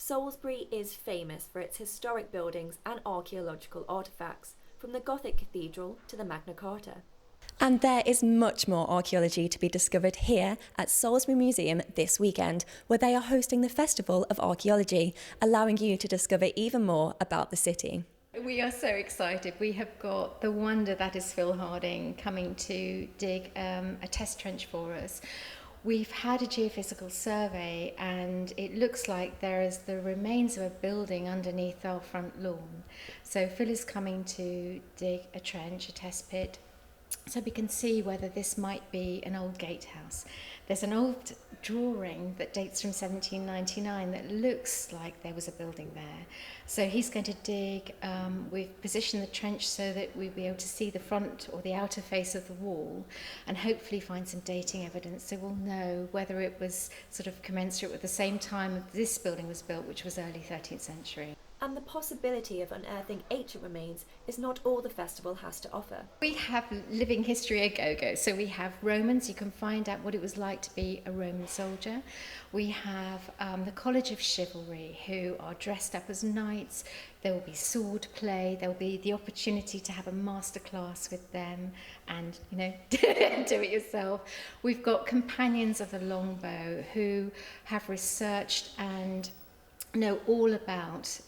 Salisbury is famous for its historic buildings and archaeological artefacts, from the Gothic cathedral to the Magna Carta. And there is much more archaeology to be discovered here at Salisbury Museum this weekend, where they are hosting the Festival of Archaeology, allowing you to discover even more about the city. We are so excited. We have got the wonder that is Phil Harding coming to dig a test trench for us. We've had a geophysical survey and it looks like there is the remains of a building underneath our front lawn. So Phil is coming to dig a trench, a test pit, so we can see whether this might be an old gatehouse. There's an old drawing that dates from 1799 that looks like there was a building there. So he's going to dig, we've positioned the trench so that we'll be able to see the front or the outer face of the wall and hopefully find some dating evidence so we'll know whether it was sort of commensurate with the same time this building was built, which was early 13th century. And the possibility of unearthing ancient remains is not all the festival has to offer. We have living history a go-go. So we have Romans, you can find out what it was like to be a Roman soldier. We have the College of Chivalry, who are dressed up as knights. There will be sword play, there will be the opportunity to have a masterclass with them and, you know, do it yourself. We've got companions of the longbow who have researched and know all about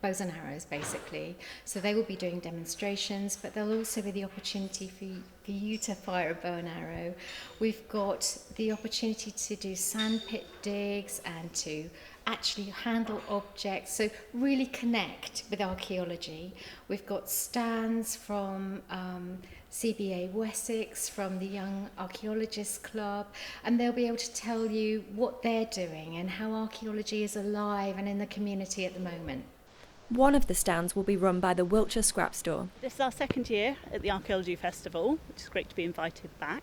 bows and arrows, basically. So they will be doing demonstrations, but there'll also be the opportunity for you to fire a bow and arrow. We've got the opportunity to do sandpit digs and to actually handle objects, so really connect with archaeology. We've got stands from CBA Wessex, from the Young Archaeologists Club, and they'll be able to tell you what they're doing and how archaeology is alive and in the community at the moment. One of the stands will be run by the Wiltshire Scrap Store. This is our second year at the Archaeology Festival, which is great to be invited back.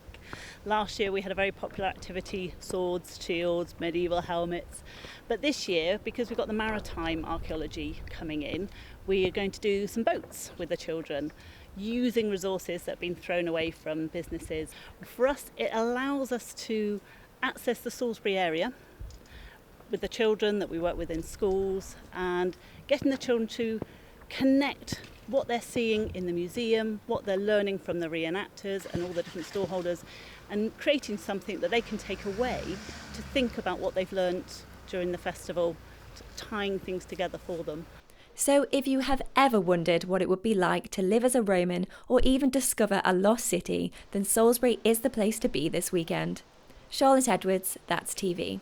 Last year we had a very popular activity, swords, shields, medieval helmets. But this year, because we've got the maritime archaeology coming in, we are going to do some boats with the children, using resources that have been thrown away from businesses. For us, it allows us to access the Salisbury area with the children that we work with in schools and getting the children to connect what they're seeing in the museum, what they're learning from the reenactors and all the different storeholders, and creating something that they can take away to think about what they've learnt during the festival, tying things together for them. So if you have ever wondered what it would be like to live as a Roman or even discover a lost city, then Salisbury is the place to be this weekend. Charlotte Edwards, That's TV.